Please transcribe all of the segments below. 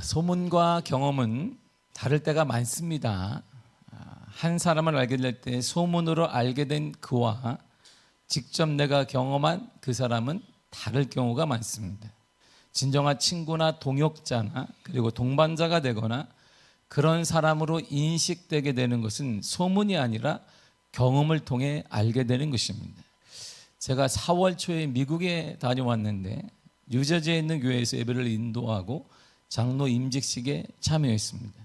소문과 경험은 다를 때가 많습니다. 한 사람을 알게 될 때 소문으로 알게 된 그와 직접 내가 경험한 그 사람은 다를 경우가 많습니다. 진정한 친구나 동역자나 그리고 동반자가 되거나 그런 사람으로 인식되게 되는 것은 소문이 아니라 경험을 통해 알게 되는 것입니다. 제가 4월 초에 미국에 다녀왔는데 뉴저지에 있는 교회에서 예배를 인도하고 장로 임직식에 참여했습니다.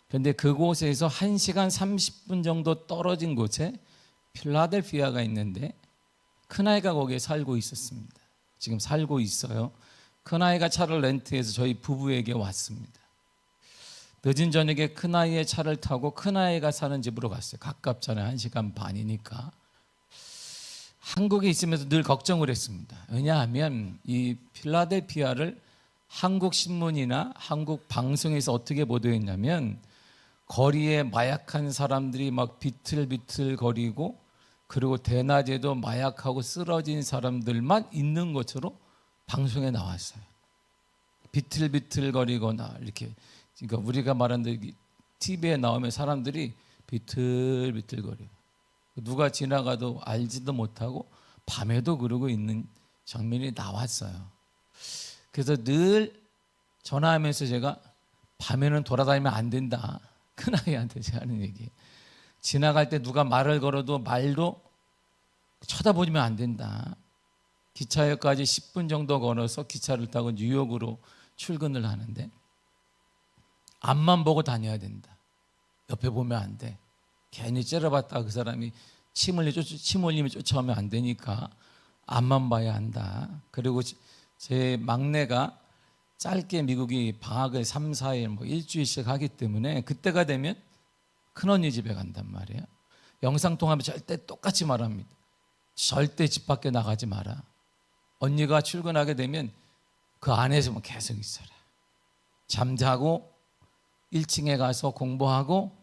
그런데 그곳에서 1시간 30분 정도 떨어진 곳에 필라델피아가 있는데 큰아이가 거기에 살고 있었습니다. 지금 살고 있어요. 큰아이가 차를 렌트해서 저희 부부에게 왔습니다. 늦은 저녁에 큰아이의 차를 타고 큰아이가 사는 집으로 갔어요. 가깝잖아요. 1시간 반이니까. 한국에 있으면서 늘 걱정을 했습니다. 왜냐하면 이 필라델피아를 한국 신문이나 한국 방송에서 어떻게 보도했냐면 거리에 마약한 사람들이 막 비틀비틀 거리고 그리고 대낮에도 마약하고 쓰러진 사람들만 있는 것으로 방송에 나왔어요. 비틀비틀 거리거나 이렇게, 그러니까 우리가 말하는 TV에 나오면 사람들이 비틀비틀 거리고 누가 지나가도 알지도 못하고 밤에도 그러고 있는 장면이 나왔어요. 그래서 늘 전화하면서 제가 밤에는 돌아다니면 안 된다. 큰아이한테 제가 하는 얘기. 지나갈 때 누가 말을 걸어도 말도 쳐다보면 안 된다. 기차역까지 10분 정도 걸어서 기차를 타고 뉴욕으로 출근을 하는데 앞만 보고 다녀야 된다. 옆에 보면 안 돼. 괜히 째려봤다가 그 사람이 침 흘리면 쫓아오면 안 되니까 앞만 봐야 한다. 그리고 제 막내가 짧게 미국이 방학을 3, 4일 일주일씩 하기 때문에 그때가 되면 큰언니 집에 간단 말이에요. 영상통화하면 절대 똑같이 말합니다. 절대 집 밖에 나가지 마라. 언니가 출근하게 되면 그 안에서만 계속 있어라. 잠자고 1층에 가서 공부하고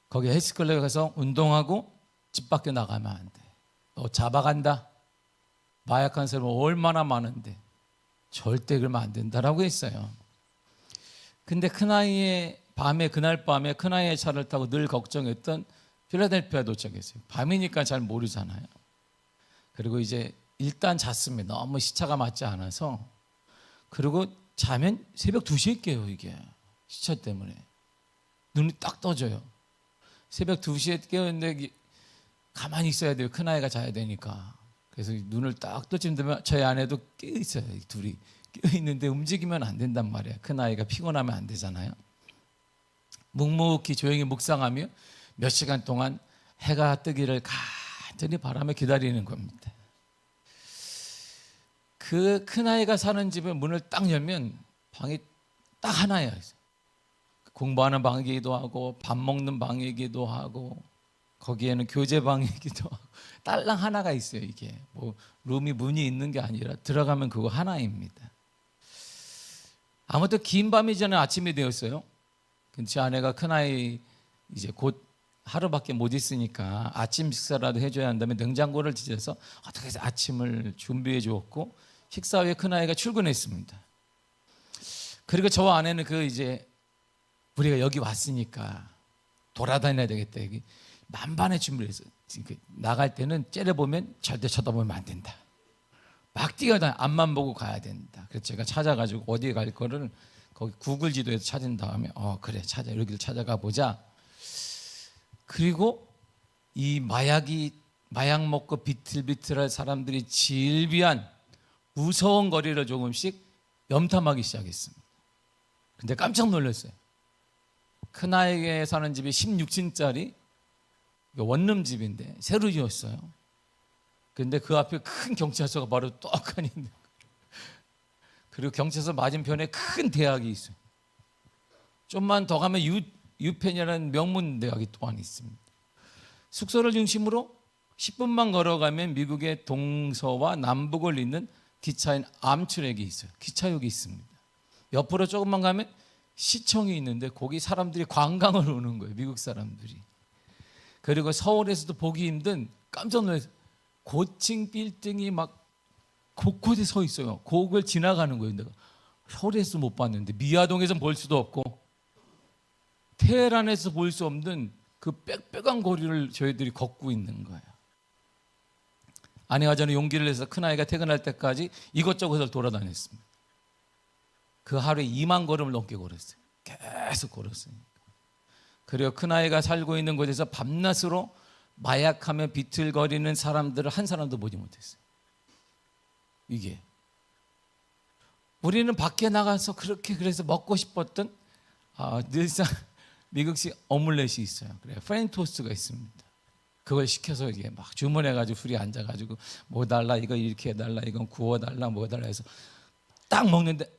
거기 헬스클럽에 가서 운동하고 집 밖에 나가면 안 돼. 너 잡아간다. 마약한 사람 얼마나 많은데 절대 그러면 안 된다라고 했어요. 근데 큰아이의 그날 밤에 큰아이의 차를 타고 늘 걱정했던 필라델피아 도착했어요. 밤이니까 잘 모르잖아요. 그리고 이제 일단 잤습니다. 너무 시차가 맞지 않아서. 그리고 자면 새벽 2시에 깨요. 이게 시차 때문에 눈이 딱 떠져요. 새벽 2시에 깨었는데 가만히 있어야 돼요. 큰아이가 자야 되니까. 그래서 눈을 딱 떠지면 되면 저희 아내도 깨어있어요. 둘이 깨어있는데 움직이면 안 된단 말이에요. 큰아이가 피곤하면 안 되잖아요. 묵묵히 조용히 묵상하며 몇 시간 동안 해가 뜨기를 간절히 바라며 기다리는 겁니다. 그 큰아이가 사는 집에 문을 딱 열면 방이 딱 하나예요. 공부하는 방이기도 하고 밥 먹는 방이기도 하고 거기에는 교재방이기도 하고 딸랑 하나가 있어요. 이게 룸이 문이 있는 게 아니라 들어가면 그거 하나입니다. 아무튼 긴 밤이 전에 아침이 되었어요. 제 아내가 큰아이 이제 곧 하루밖에 못 있으니까 아침 식사라도 해줘야 한다면 냉장고를 뒤져서 어떻게 해서 아침을 준비해 주었고 식사 후에 큰아이가 출근했습니다. 그리고 저와 아내는 이제 우리가 여기 왔으니까 돌아다녀야 되겠다. 여기 만반의 준비를 했어요. 나갈 때는 째려보면 절대 쳐다보면 안 된다. 막 뛰어다녀 앞만 보고 가야 된다. 그래서 제가 찾아가지고 어디에 갈 거를 거기 구글 지도에서 찾은 다음에 그래 여기를 찾아가 보자. 그리고 이 마약 먹고 비틀비틀할 사람들이 질비한 무서운 거리를 조금씩 염탐하기 시작했습니다. 근데 깜짝 놀랐어요. 큰아이가 사는 집이 16층짜리 원룸집인데 새로 지었어요. 그런데 그 앞에 큰 경찰서가 바로 떡하니 있는 거예요. 그리고 경찰서 맞은편에 큰 대학이 있어요. 좀만 더 가면 유펜이라는 명문 대학이 또한 있습니다. 숙소를 중심으로 10분만 걸어가면 미국의 동서와 남북을 잇는 기차인 암트랙이 있어요. 기차역이 있습니다. 옆으로 조금만 가면 시청이 있는데 거기 사람들이 관광을 오는 거예요. 미국 사람들이. 그리고 서울에서도 보기 힘든 깜짝 놀라서 고층 빌딩이 막 곳곳에 서 있어요. 그걸 지나가는 거예요. 내가 서울에서 못 봤는데 미아동에서 볼 수도 없고 테헤란에서 볼 수 없는 그 빽빽한 거리를 저희들이 걷고 있는 거예요. 아내가 저는 용기를 내서 큰아이가 퇴근할 때까지 이것저것을 돌아다녔습니다. 그 하루에 2만 걸음을 넘게 걸었어요. 계속 걸었으니까. 그리고 큰아이가 살고 있는 곳에서 밤낮으로 마약하며 비틀거리는 사람들을 한 사람도 보지 못했어요. 이게 우리는 밖에 나가서 그렇게 그래서 먹고 싶었던 늘상 미국식 오믈렛이 있어요. 그래 프렌토스트가 있습니다. 그걸 시켜서 이게 막 주문해가지고 둘이 앉아가지고 뭐 달라 이거 이렇게 해달라 이건 구워달라 뭐 달라 해서 딱 먹는데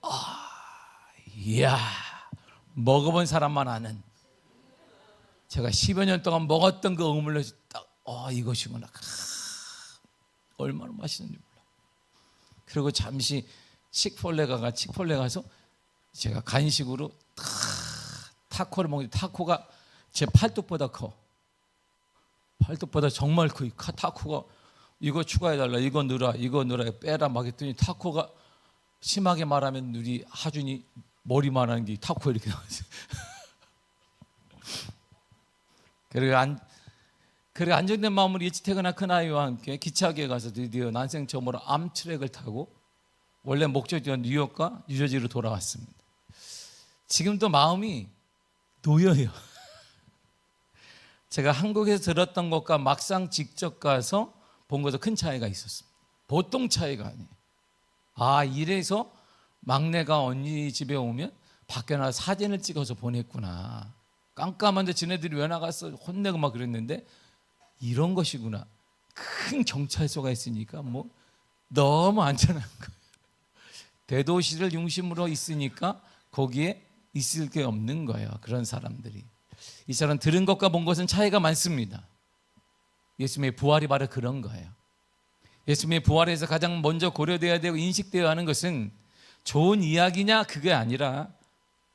이야 먹어본 사람만 아는 제가 10여 년 동안 먹었던 그 오믈렛이 딱 이것이구나. 얼마나 맛있는지 몰라. 그리고 잠시 치폴레 가서 제가 간식으로 타코를 먹는데 타코가 제 팔뚝보다 커. 팔뚝보다 정말 커. 타코가 이거 추가해달라 이거 넣어라 빼라 막 했더니 타코가 심하게 말하면 우리 하준이 머리만한 게 타코 이렇게 나왔어요. 그리고 안정된 마음으로 일찍 퇴근한 큰아이와 함께 기차역에 가서 드디어 난생 처음으로 암트랙을 타고 원래 목적지는 뉴욕과 뉴저지로 돌아왔습니다. 지금도 마음이 놓여요. 제가 한국에서 들었던 것과 막상 직접 가서 본 것도 큰 차이가 있었습니다. 보통 차이가 아니에요. 이래서 막내가 언니 집에 오면 밖에 나가 사진을 찍어서 보냈구나. 깜깜한데 지네들이 왜 나갔어? 혼내고 막 그랬는데 이런 것이구나. 큰 경찰서가 있으니까 뭐 너무 안전한 거예요. 대도시를 중심으로 있으니까 거기에 있을 게 없는 거예요. 그런 사람들이. 이 사람 들은 것과 본 것은 차이가 많습니다. 예수님의 부활이 바로 그런 거예요. 예수님의 부활에서 가장 먼저 고려되어야 되고 인식되어야 하는 것은 좋은 이야기냐 그게 아니라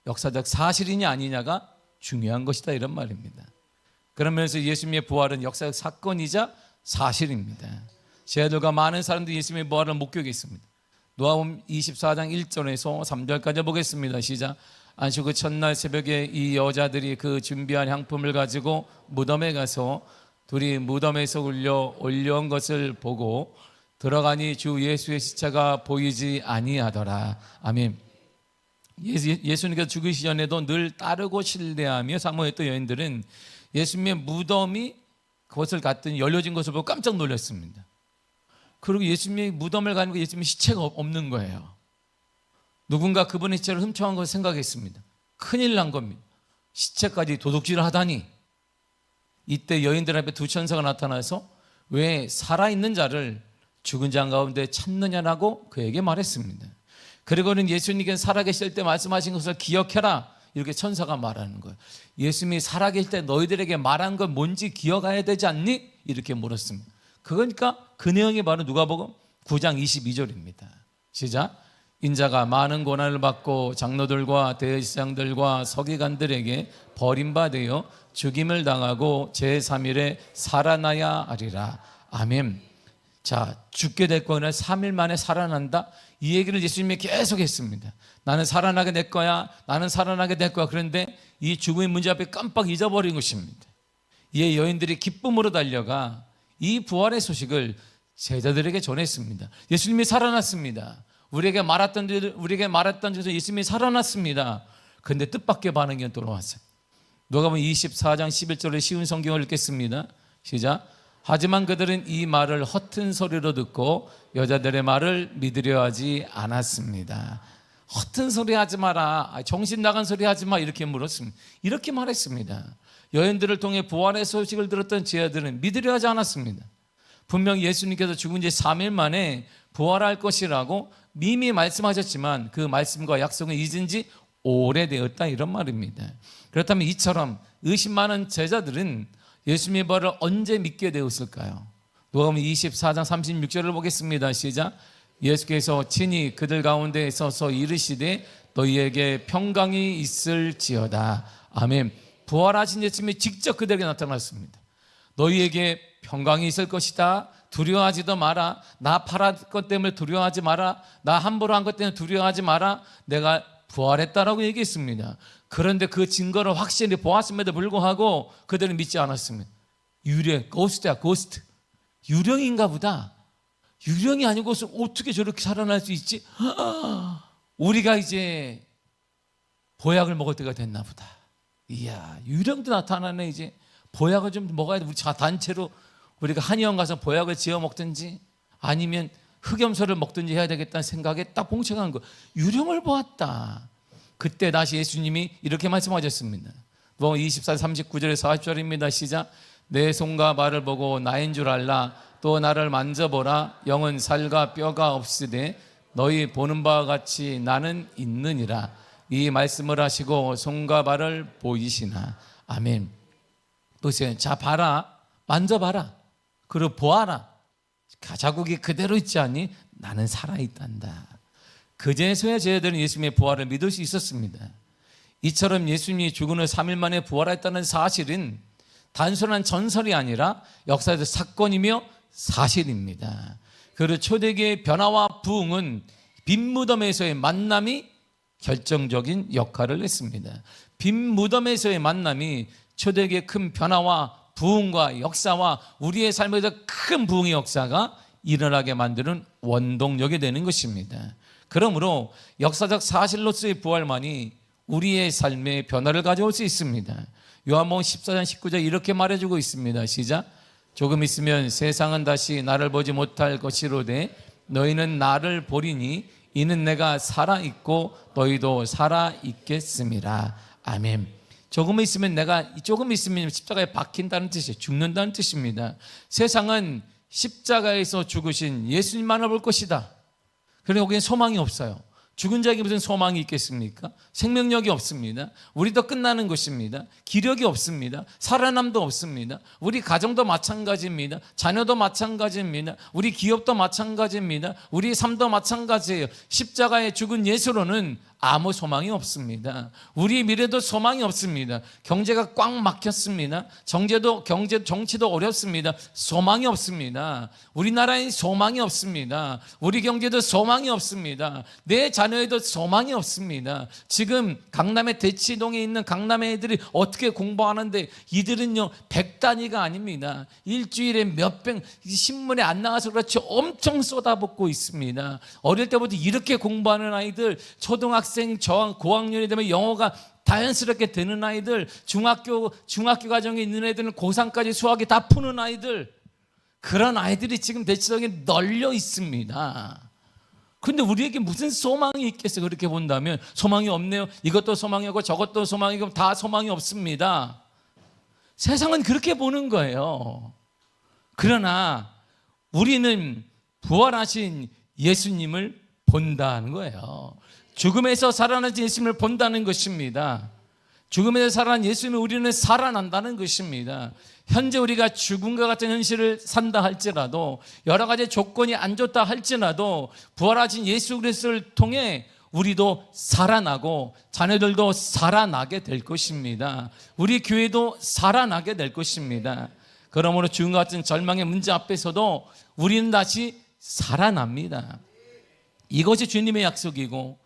역사적 사실이냐 아니냐가 중요한 것이다 이런 말입니다. 그러면서 예수님의 부활은 역사적 사건이자 사실입니다. 제 아들과 많은 사람들이 예수님의 부활을 목격했습니다. 누가복음 24장 1절에서 3절까지 보겠습니다. 시작. 안식 후 첫날 새벽에 이 여자들이 그 준비한 향품을 가지고 무덤에 가서 둘이 무덤에서 올려온 것을 보고 들어가니 주 예수의 시체가 보이지 아니하더라. 아멘. 예수님께서 죽으시기 전에도 늘 따르고 신뢰하며 사모했던 여인들은 예수님의 무덤이 그것을 갔더니 열려진 것을 보고 깜짝 놀랐습니다. 그리고 예수님의 무덤을 가는 거 예수님의 시체가 없는 거예요. 누군가 그분의 시체를 훔쳐간 것을 생각했습니다. 큰일 난 겁니다. 시체까지 도둑질을 하다니. 이때 여인들 앞에 두 천사가 나타나서 왜 살아있는 자를 죽은 자 가운데 찾느냐라고 그에게 말했습니다. 그리고는 예수님께서 살아계실 때 말씀하신 것을 기억해라 이렇게 천사가 말하는 거예요. 예수님이 살아계실 때 너희들에게 말한 건 뭔지 기억해야 되지 않니? 이렇게 물었습니다. 그러니까 그 내용이 바로 누가복음 9장 22절입니다. 시작. 인자가 많은 고난을 받고 장로들과 대제사장들과 서기관들에게 버림받아 죽임을 당하고 제3일에 살아나야 하리라. 아멘. 자, 죽게 될 거나 3일 만에 살아난다. 이 얘기를 예수님이 계속 했습니다. 나는 살아나게 될 거야. 나는 살아나게 될 거야. 그런데 이 죽음의 문제 앞에 깜빡 잊어버린 것입니다. 이에 여인들이 기쁨으로 달려가 이 부활의 소식을 제자들에게 전했습니다. 예수님이 살아났습니다. 우리에게 말했던 중에서 예수님이 살아났습니다. 그런데 뜻밖의 반응이 돌아왔어요. 누가복음 24장 11절의 쉬운 성경을 읽겠습니다. 시작. 하지만 그들은 이 말을 허튼 소리로 듣고 여자들의 말을 믿으려 하지 않았습니다. 허튼 소리 하지 마라. 정신 나간 소리 하지 마. 이렇게 물었습니다. 이렇게 말했습니다. 여인들을 통해 부활의 소식을 들었던 제자들은 믿으려 하지 않았습니다. 분명 예수님께서 죽은 지 3일 만에 부활할 것이라고 이미 말씀하셨지만 그 말씀과 약속은 잊은 지 오래되었다 이런 말입니다. 그렇다면 이처럼 의심 많은 제자들은 예수님의 부활을 언제 믿게 되었을까요? 누가복음 24장 36절을 보겠습니다. 시작. 예수께서 친히 그들 가운데 서서 이르시되 너희에게 평강이 있을지어다. 아멘. 부활하신 예수님이 직접 그들에게 나타났습니다. 너희에게 평강이 있을 것이다. 두려워하지도 마라. 나 팔았던 것 때문에 두려워하지 마라. 나 함부로 한 것 때문에 두려워하지 마라. 내가 부활했다라고 얘기했습니다. 그런데 그 증거를 확실히 보았음에도 불구하고 그들은 믿지 않았습니다. 유령, 고스트야, 고스트. 유령인가 보다. 유령이 아니고서 어떻게 저렇게 살아날 수 있지? 우리가 이제 보약을 먹을 때가 됐나 보다. 이야, 유령도 나타나네. 이제 보약을 좀 먹어야 돼. 우리 단체로 우리가 한의원 가서 보약을 지어 먹든지 아니면 흑염소를 먹든지 해야 되겠다는 생각에 딱 봉착한 거. 유령을 보았다. 그때 다시 예수님이 이렇게 말씀하셨습니다. 24, 39절에 40절입니다. 시작. 내 손과 발을 보고 나인 줄 알라. 또 나를 만져보라. 영은 살과 뼈가 없으되 너희 보는 바와 같이 나는 있느니라. 이 말씀을 하시고 손과 발을 보이시나. 아멘. 보세요. 자, 봐라. 만져봐라. 그리고 보아라. 자국이 그대로 있지 않니? 나는 살아있단다. 그제서야 저희들은 예수님의 부활을 믿을 수 있었습니다. 이처럼 예수님이 죽은 후 3일 만에 부활했다는 사실은 단순한 전설이 아니라 역사적 사건이며 사실입니다. 그리고 초대교회의 변화와 부흥은 빈 무덤에서의 만남이 결정적인 역할을 했습니다. 빈 무덤에서의 만남이 초대교회의 큰 변화와 부흥과 역사와 우리의 삶에서 큰 부흥의 역사가 일어나게 만드는 원동력이 되는 것입니다. 그러므로 역사적 사실로서의 부활만이 우리의 삶에 변화를 가져올 수 있습니다. 요한복음 14장 19절 이렇게 말해주고 있습니다. 시작. 조금 있으면 세상은 다시 나를 보지 못할 것이로되 너희는 나를 보리니 이는 내가 살아있고 너희도 살아있겠음이라. 아멘. 조금 있으면 십자가에 박힌다는 뜻이에요. 죽는다는 뜻입니다. 세상은 십자가에서 죽으신 예수님만을 볼 것이다. 그런데 거기엔 소망이 없어요. 죽은 자에게 무슨 소망이 있겠습니까? 생명력이 없습니다. 우리도 끝나는 것입니다. 기력이 없습니다. 살아남도 없습니다. 우리 가정도 마찬가지입니다. 자녀도 마찬가지입니다. 우리 기업도 마찬가지입니다. 우리 삶도 마찬가지예요. 십자가에 죽은 예수로는 아무 소망이 없습니다. 우리 미래도 소망이 없습니다. 경제가 꽉 막혔습니다. 정치도 어렵습니다. 소망이 없습니다. 우리나라에 소망이 없습니다. 우리 경제도 소망이 없습니다. 내 자녀에도 소망이 없습니다. 지금 강남의 대치동에 있는 강남의 애들이 어떻게 공부하는데 이들은요 100단위가 아닙니다. 일주일에 몇백, 신문에 안 나가서 그렇지 엄청 쏟아붓고 있습니다. 어릴 때부터 이렇게 공부하는 아이들, 초등학생 고학년이 되면 영어가 자연스럽게 되는 아이들, 중학교 과정에 있는 애들은 고3까지 수학이 다 푸는 아이들, 그런 아이들이 지금 대치동에 널려 있습니다. 그런데 우리에게 무슨 소망이 있겠어요? 그렇게 본다면 소망이 없네요. 이것도 소망이고 저것도 소망이고 다 소망이 없습니다. 세상은 그렇게 보는 거예요. 그러나 우리는 부활하신 예수님을 본다는 거예요. 죽음에서 살아난 예수님을 본다는 것입니다. 죽음에서 살아난 예수님을 우리는 살아난다는 것입니다. 현재 우리가 죽음과 같은 현실을 산다 할지라도, 여러 가지 조건이 안 좋다 할지라도 부활하신 예수 그리스도를 통해 우리도 살아나고 자녀들도 살아나게 될 것입니다. 우리 교회도 살아나게 될 것입니다. 그러므로 죽음과 같은 절망의 문제 앞에서도 우리는 다시 살아납니다. 이것이 주님의 약속이고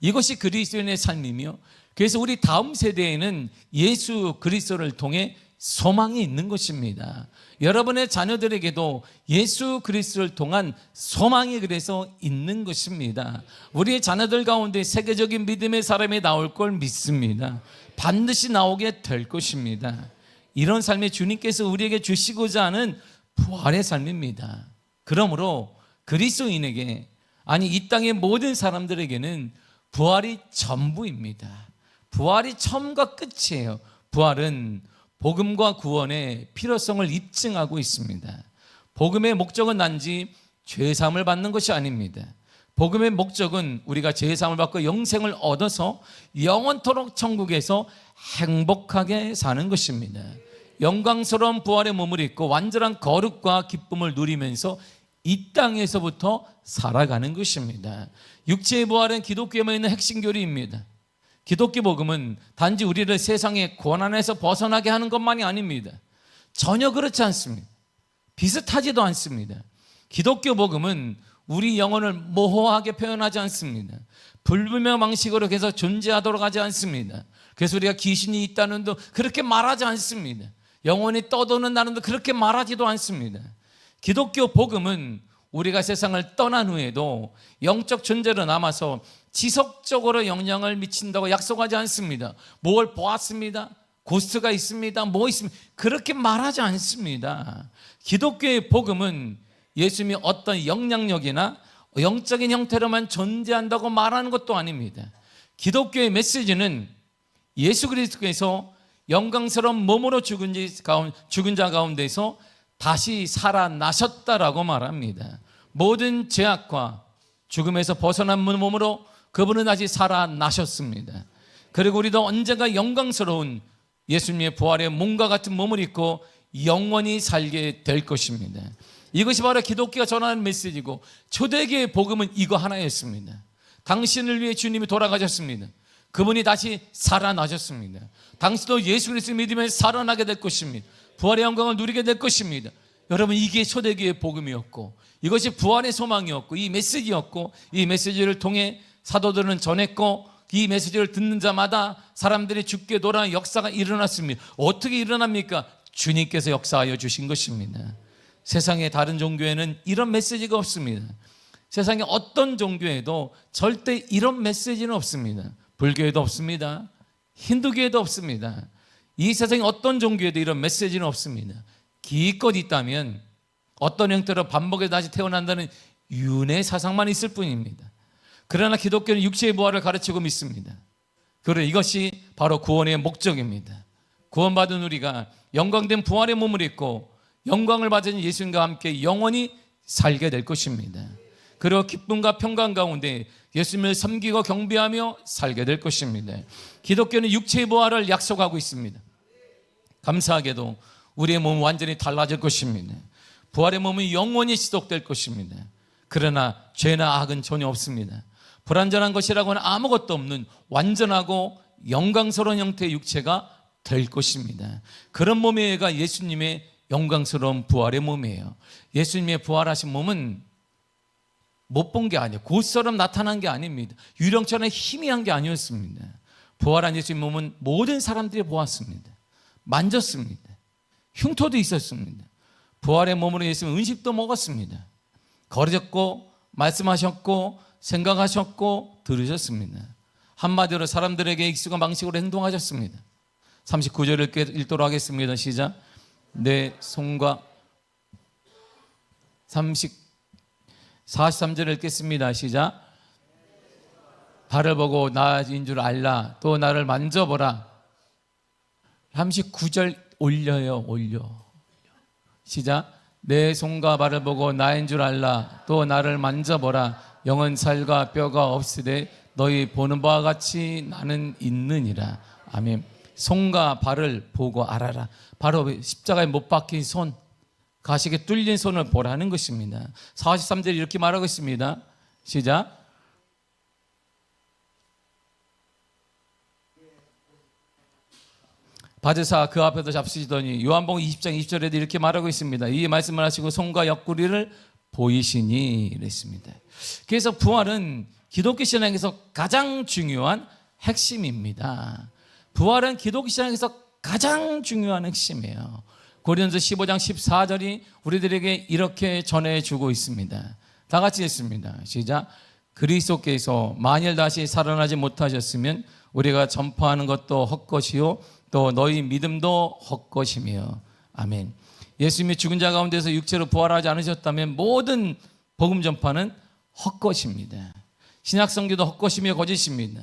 이것이 그리스도인의 삶이며, 그래서 우리 다음 세대에는 예수 그리스도를 통해 소망이 있는 것입니다. 여러분의 자녀들에게도 예수 그리스도를 통한 소망이 그래서 있는 것입니다. 우리의 자녀들 가운데 세계적인 믿음의 사람이 나올 걸 믿습니다. 반드시 나오게 될 것입니다. 이런 삶이 주님께서 우리에게 주시고자 하는 부활의 삶입니다. 그러므로 그리스도인에게, 아니 이 땅의 모든 사람들에게는 부활이 전부입니다. 부활이 처음과 끝이에요. 부활은 복음과 구원의 필요성을 입증하고 있습니다. 복음의 목적은 단지 죄사함을 받는 것이 아닙니다. 복음의 목적은 우리가 죄사함을 받고 영생을 얻어서 영원토록 천국에서 행복하게 사는 것입니다. 영광스러운 부활의 몸을 입고 완전한 거룩과 기쁨을 누리면서 이 땅에서부터 살아가는 것입니다. 육체의 부활은 기독교에 있는 핵심 교리입니다. 기독교 복음은 단지 우리를 세상의 고난에서 벗어나게 하는 것만이 아닙니다. 전혀 그렇지 않습니다. 비슷하지도 않습니다. 기독교 복음은 우리 영혼을 모호하게 표현하지 않습니다. 불분명 방식으로 계속 존재하도록 하지 않습니다. 그래서 우리가 귀신이 있다는 도 그렇게 말하지 않습니다. 영혼이 떠도는다는 도 그렇게 말하지도 않습니다. 기독교 복음은 우리가 세상을 떠난 후에도 영적 존재로 남아서 지속적으로 영향을 미친다고 약속하지 않습니다. 뭘 보았습니다. 고스트가 있습니다. 뭐 있습니다. 그렇게 말하지 않습니다. 기독교의 복음은 예수님이 어떤 영향력이나 영적인 형태로만 존재한다고 말하는 것도 아닙니다. 기독교의 메시지는 예수 그리스도께서 영광스러운 몸으로 죽은 자 가운데서 다시 살아나셨다라고 말합니다. 모든 죄악과 죽음에서 벗어난 몸으로 그분은 다시 살아나셨습니다. 그리고 우리도 언젠가 영광스러운 예수님의 부활의 몸과 같은 몸을 입고 영원히 살게 될 것입니다. 이것이 바로 기독교가 전하는 메시지고 초대교회의 복음은 이거 하나였습니다. 당신을 위해 주님이 돌아가셨습니다. 그분이 다시 살아나셨습니다. 당신도 예수 그리스도를 믿으면 살아나게 될 것입니다. 부활의 영광을 누리게 될 것입니다. 여러분, 이게 초대교회의 복음이었고 이것이 부활의 소망이었고 이 메시지였고 이 메시지를 통해 사도들은 전했고 이 메시지를 듣는 자마다 사람들이 죽게 돌아가는 역사가 일어났습니다. 어떻게 일어납니까? 주님께서 역사하여 주신 것입니다. 세상의 다른 종교에는 이런 메시지가 없습니다. 세상의 어떤 종교에도 절대 이런 메시지는 없습니다. 불교에도 없습니다. 힌두교에도 없습니다. 이 세상의 어떤 종교에도 이런 메시지는 없습니다. 기껏 있다면 어떤 형태로 반복해서 다시 태어난다는 윤회 사상만 있을 뿐입니다. 그러나 기독교는 육체의 부활을 가르치고 믿습니다. 그리고 이것이 바로 구원의 목적입니다. 구원받은 우리가 영광된 부활의 몸을 입고 영광을 받은 예수님과 함께 영원히 살게 될 것입니다. 그리고 기쁨과 평강 가운데 예수님을 섬기고 경배하며 살게 될 것입니다. 기독교는 육체의 부활을 약속하고 있습니다. 감사하게도 우리의 몸은 완전히 달라질 것입니다. 부활의 몸은 영원히 지속될 것입니다. 그러나 죄나 악은 전혀 없습니다. 불완전한 것이라고는 아무것도 없는 완전하고 영광스러운 형태의 육체가 될 것입니다. 그런 몸이가 예수님의 영광스러운 부활의 몸이에요. 예수님의 부활하신 몸은 못 본 게 아니에요. 곧처럼 나타난 게 아닙니다. 유령처럼 희미한 게 아니었습니다. 부활한 예수님 몸은 모든 사람들이 보았습니다. 만졌습니다. 흉터도 있었습니다. 부활의 몸으로 예수님은 음식도 먹었습니다. 거르셨고 말씀하셨고 생각하셨고 들으셨습니다. 한마디로 사람들에게 익숙한 방식으로 행동하셨습니다. 39절을 읽도록 하겠습니다. 시작. 내 손과 43절을 읽겠습니다. 시작. 발을 보고 나인 줄 알라. 또 나를 만져보라. 39절 올려요. 올려. 시작. 내 손과 발을 보고 나인 줄 알라. 또 나를 만져보라. 영은 살과 뼈가 없으되 너희 보는 바와 같이 나는 있느니라. 아멘. 손과 발을 보고 알아라. 바로 십자가에 못 박힌 손, 가시게 뚫린 손을 보라는 것입니다. 43절에 이렇게 말하고 있습니다. 시작. 받으사 그 앞에서 잡수시더니 요한복음 20장 20절에도 이렇게 말하고 있습니다. 이 말씀을 하시고 손과 옆구리를 보이시니 이랬습니다. 그래서 부활은 기독교 신앙에서 가장 중요한 핵심입니다. 부활은 기독교 신앙에서 가장 중요한 핵심이에요. 고린도서 15장 14절이 우리들에게 이렇게 전해주고 있습니다. 다 같이 읽습니다. 시작. 그리스도께서 만일 다시 살아나지 못하셨으면 우리가 전파하는 것도 헛것이요 또 너희 믿음도 헛것이며. 아멘. 예수님이 죽은 자 가운데서 육체로 부활하지 않으셨다면 모든 복음 전파는 헛것입니다. 신약 성경도 헛것이며 거짓입니다.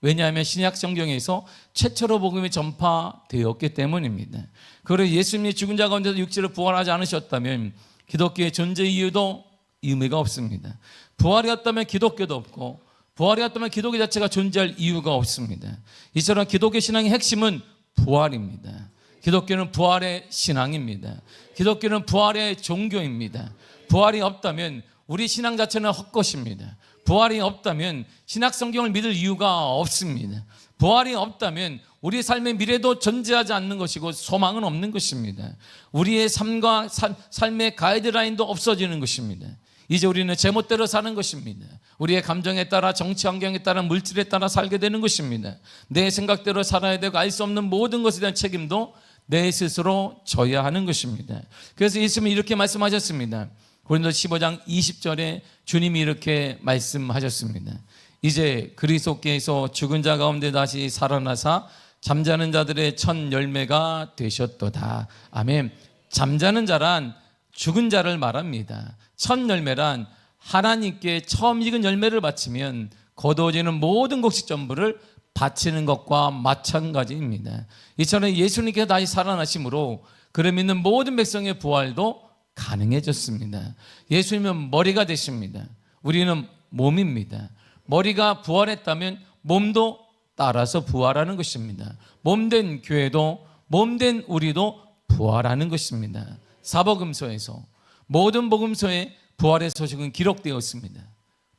왜냐하면 신약 성경에서 최초로 복음이 전파되었기 때문입니다. 그리고 예수님이 죽은 자 가운데서 육체로 부활하지 않으셨다면 기독교의 존재 이유도 의미가 없습니다. 부활이었다면 기독교도 없고 부활이었다면 기독교 자체가 존재할 이유가 없습니다. 이처럼 기독교 신앙의 핵심은 부활입니다. 기독교는 부활의 신앙입니다. 기독교는 부활의 종교입니다. 부활이 없다면 우리 신앙 자체는 헛것입니다. 부활이 없다면 신약 성경을 믿을 이유가 없습니다. 부활이 없다면 우리의 삶의 미래도 존재하지 않는 것이고 소망은 없는 것입니다. 우리의 삶과 삶의 가이드라인도 없어지는 것입니다. 이제 우리는 제멋대로 사는 것입니다. 우리의 감정에 따라, 정치 환경에 따라, 물질에 따라 살게 되는 것입니다. 내 생각대로 살아야 되고 알 수 없는 모든 것에 대한 책임도 내 스스로 져야 하는 것입니다. 그래서 예수님은 이렇게 말씀하셨습니다. 고린도서 15장 20절에 주님이 이렇게 말씀하셨습니다. 이제 그리스도께서 죽은 자 가운데 다시 살아나사 잠자는 자들의 첫 열매가 되셨도다. 아멘. 잠자는 자란 죽은 자를 말합니다. 첫 열매란 하나님께 처음 익은 열매를 바치면 거두어지는 모든 곡식 전부를 바치는 것과 마찬가지입니다. 이처럼 예수님께서 다시 살아나심으로 그를 믿는 모든 백성의 부활도 가능해졌습니다. 예수님은 머리가 되십니다. 우리는 몸입니다. 머리가 부활했다면 몸도 따라서 부활하는 것입니다. 몸된 교회도, 몸된 우리도 부활하는 것입니다. 사복음서에서, 모든 복음서에 부활의 소식은 기록되었습니다.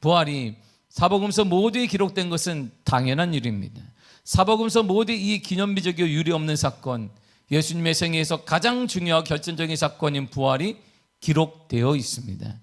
부활이 사복음서 모두에 기록된 것은 당연한 일입니다. 사복음서 모두에 이 기념비적이고 유례없는 사건, 예수님의 생애에서 가장 중요하고 결정적인 사건인 부활이 기록되어 있습니다.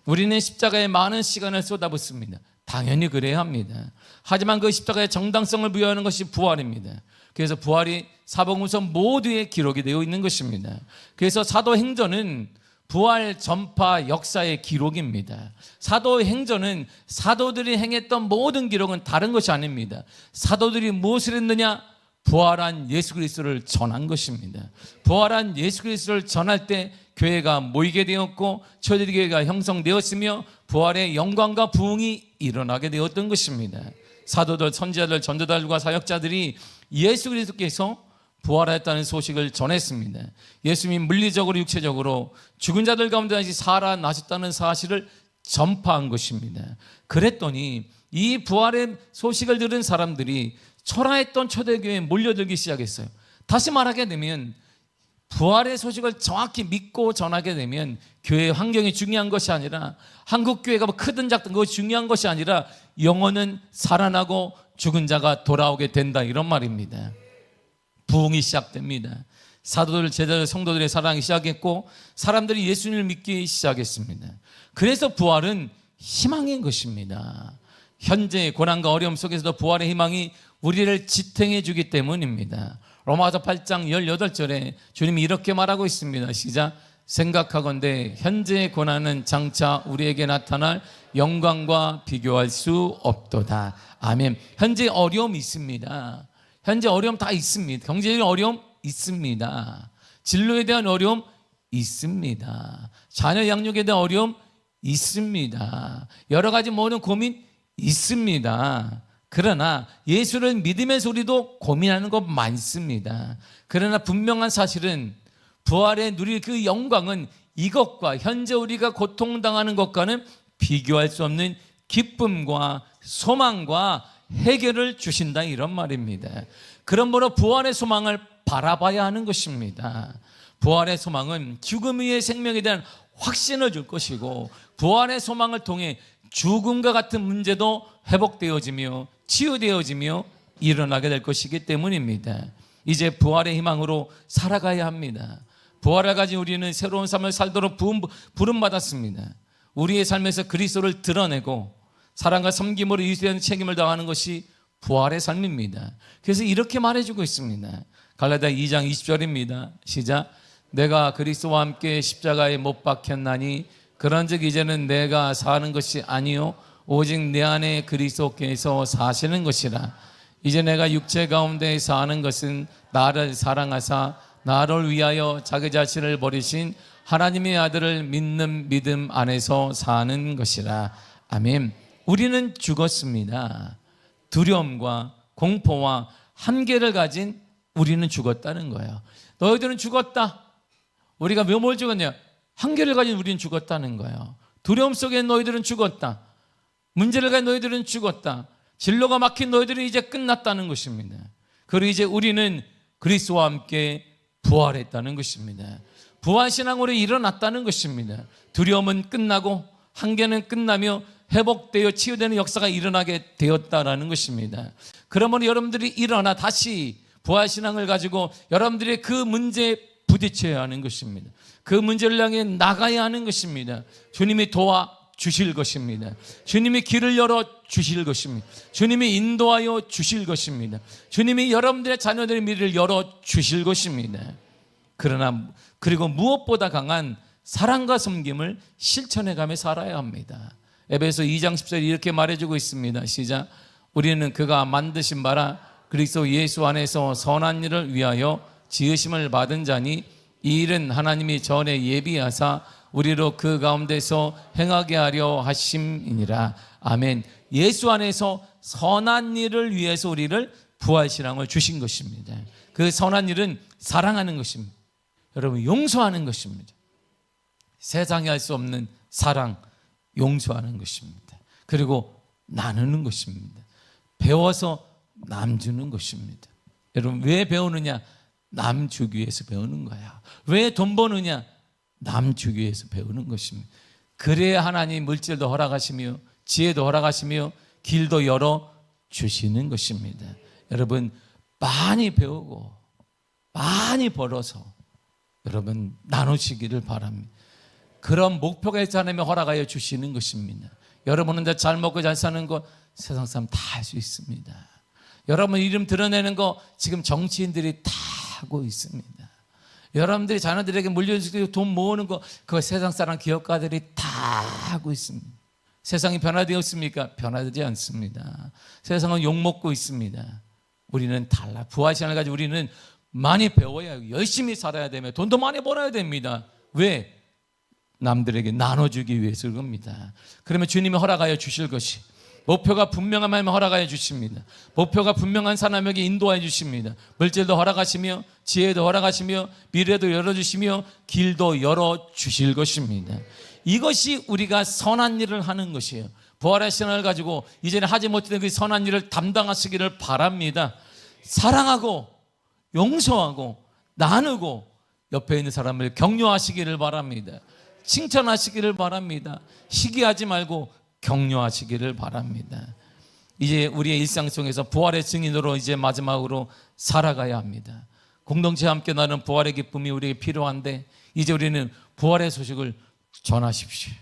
우리는 십자가에 많은 시간을 쏟아붓습니다. 당연히 그래야 합니다. 하지만 그 십자가의 정당성을 부여하는 것이 부활입니다. 그래서 부활이 사복음서 모두에 기록이 되어 있는 것입니다. 그래서 사도행전은 부활 전파 역사의 기록입니다. 사도행전은 사도들이 행했던 모든 기록은 다른 것이 아닙니다. 사도들이 무엇을 했느냐? 부활한 예수 그리스도를 전한 것입니다. 부활한 예수 그리스도를 전할 때 교회가 모이게 되었고 초대교회가 형성되었으며 부활의 영광과 부흥이 일어나게 되었던 것입니다. 사도들, 선지자들, 전도자들과 사역자들이 예수 그리스도께서 부활했다는 소식을 전했습니다. 예수님이 물리적으로 육체적으로 죽은 자들 가운데 다시 살아나셨다는 사실을 전파한 것입니다. 그랬더니 이 부활의 소식을 들은 사람들이 초라했던 초대교회에 몰려들기 시작했어요. 다시 말하게 되면 부활의 소식을 정확히 믿고 전하게 되면 교회의 환경이 중요한 것이 아니라, 한국교회가 뭐 크든 작든 그것이 중요한 것이 아니라 영혼은 살아나고 죽은 자가 돌아오게 된다, 이런 말입니다. 부흥이 시작됩니다. 사도들, 제자들, 성도들의 사랑이 시작했고 사람들이 예수님을 믿기 시작했습니다. 그래서 부활은 희망인 것입니다. 현재의 고난과 어려움 속에서도 부활의 희망이 우리를 지탱해 주기 때문입니다. 로마서 8장 18절에 주님이 이렇게 말하고 있습니다. 시작. 생각하건대 현재의 고난은 장차 우리에게 나타날 영광과 비교할 수 없도다. 아멘. 현재 어려움이 있습니다. 현재 어려움 다 있습니다. 경제적인 어려움 있습니다. 진로에 대한 어려움 있습니다. 자녀 양육에 대한 어려움 있습니다. 여러 가지 모든 고민 있습니다. 그러나 예수를 믿으면서 우리도 고민하는 것 많습니다. 그러나 분명한 사실은 부활에 누릴 그 영광은 이것과 현재 우리가 고통당하는 것과는 비교할 수 없는 기쁨과 소망과 해결을 주신다, 이런 말입니다. 그러므로 부활의 소망을 바라봐야 하는 것입니다. 부활의 소망은 죽음 위의 생명에 대한 확신을 줄 것이고, 부활의 소망을 통해 죽음과 같은 문제도 회복되어지며 치유되어지며 일어나게 될 것이기 때문입니다. 이제 부활의 희망으로 살아가야 합니다. 부활을 가진 우리는 새로운 삶을 살도록 부름받았습니다. 우리의 삶에서 그리스도를 드러내고 사랑과 섬김으로 이웃에 책임을 다하는 것이 부활의 삶입니다. 그래서 이렇게 말해주고 있습니다. 갈라디아 2장 20절입니다. 시작. 내가 그리스도와 함께 십자가에 못 박혔나니 그런즉 이제는 내가 사는 것이 아니요 오직 내 안에 그리스도께서 사시는 것이라. 이제 내가 육체 가운데 사는 것은 나를 사랑하사 나를 위하여 자기 자신을 버리신 하나님의 아들을 믿는 믿음 안에서 사는 것이라. 아멘. 우리는 죽었습니다. 두려움과 공포와 한계를 가진 우리는 죽었다는 거예요. 너희들은 죽었다. 우리가 뭘 죽었냐? 한계를 가진 우리는 죽었다는 거예요. 두려움 속에 너희들은 죽었다. 문제를 가진 너희들은 죽었다. 진로가 막힌 너희들은 이제 끝났다는 것입니다. 그리고 이제 우리는 그리스도와 함께 부활했다는 것입니다. 부활신앙으로 일어났다는 것입니다. 두려움은 끝나고 한계는 끝나며 회복되어 치유되는 역사가 일어나게 되었다라는 것입니다. 그러므로 여러분들이 일어나 다시 부활신앙을 가지고 여러분들이 그 문제에 부딪혀야 하는 것입니다. 그 문제를 향해 나가야 하는 것입니다. 주님이 도와주실 것입니다. 주님이 길을 열어주실 것입니다. 주님이 인도하여 주실 것입니다. 주님이 여러분들의 자녀들의 미래를 열어주실 것입니다. 그리고 무엇보다 강한 사랑과 섬김을 실천해가며 살아야 합니다. 에베소 2장 10절에 이렇게 말해주고 있습니다. 시작. 우리는 그가 만드신 바라 그리스도 예수 안에서 선한 일을 위하여 지으심을 받은 자니 이 일은 하나님이 전에 예비하사 우리로 그 가운데서 행하게 하려 하심이니라. 아멘. 예수 안에서 선한 일을 위해서 우리를 부활신앙을 주신 것입니다. 그 선한 일은 사랑하는 것입니다. 여러분, 용서하는 것입니다. 세상에 할 수 없는 사랑, 용서하는 것입니다. 그리고 나누는 것입니다. 배워서 남 주는 것입니다. 여러분, 왜 배우느냐? 남 주기 위해서 배우는 거야. 왜 돈 버느냐? 남 주기 위해서 배우는 것입니다. 그래야 하나님 물질도 허락하시며 지혜도 허락하시며 길도 열어 주시는 것입니다. 여러분, 많이 배우고 많이 벌어서 여러분 나누시기를 바랍니다. 그런 목표가 있지 않으면 허락하여 주시는 것입니다. 여러분은 잘 먹고 잘 사는 거 세상 사람 다 할 수 있습니다. 여러분 이름 드러내는 거 지금 정치인들이 다 하고 있습니다. 여러분들이 자녀들에게 물려주고 돈 모으는 거 그거 세상 사람 기업가들이 다 하고 있습니다. 세상이 변화되었습니까? 변화되지 않습니다. 세상은 욕먹고 있습니다. 우리는 달라. 부활신앙을 가지고 우리는 많이 배워야 하고 열심히 살아야 되며 돈도 많이 벌어야 됩니다. 왜? 남들에게 나눠주기 위해서 그럽니다. 그러면 주님이 허락하여 주실 것이 목표가 분명한 마음에 허락하여 주십니다. 목표가 분명한 사람에게 인도하여 주십니다. 물질도 허락하시며 지혜도 허락하시며 미래도 열어주시며 길도 열어주실 것입니다. 이것이 우리가 선한 일을 하는 것이에요. 부활의 신앙을 가지고 이전에 하지 못했던 그 선한 일을 담당하시기를 바랍니다. 사랑하고 용서하고 나누고 옆에 있는 사람을 격려하시기를 바랍니다. 칭찬하시기를 바랍니다. 시기하지 말고 격려하시기를 바랍니다. 이제 우리의 일상 속에서 부활의 증인으로 이제 마지막으로 살아가야 합니다. 공동체와 함께 나는 부활의 기쁨이 우리에게 필요한데 이제 우리는 부활의 소식을 전하십시오.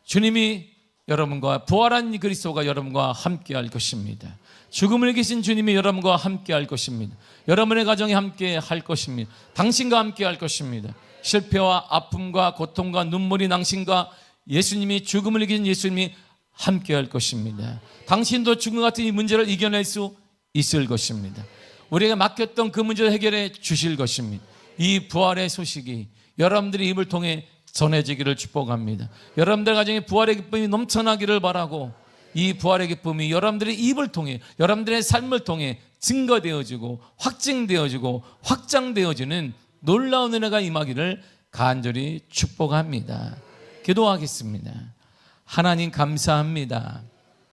주님이 여러분과 부활한 그리스도가 여러분과 함께 할 것입니다. 죽음을 이기신 주님이 여러분과 함께 할 것입니다. 여러분의 가정에 함께 할 것입니다. 당신과 함께 할 것입니다. 실패와 아픔과 고통과 눈물이 당신과 예수님이 죽음을 이긴 예수님이 함께 할 것입니다. 당신도 죽음 같은 이 문제를 이겨낼 수 있을 것입니다. 우리에게 맡겼던 그 문제를 해결해 주실 것입니다. 이 부활의 소식이 여러분들의 입을 통해 전해지기를 축복합니다. 여러분들 가정에 부활의 기쁨이 넘쳐나기를 바라고 이 부활의 기쁨이 여러분들의 입을 통해 여러분들의 삶을 통해 증거되어지고 확증되어지고 확장되어지는 놀라운 은혜가 임하기를 간절히 축복합니다. 기도하겠습니다. 하나님 감사합니다.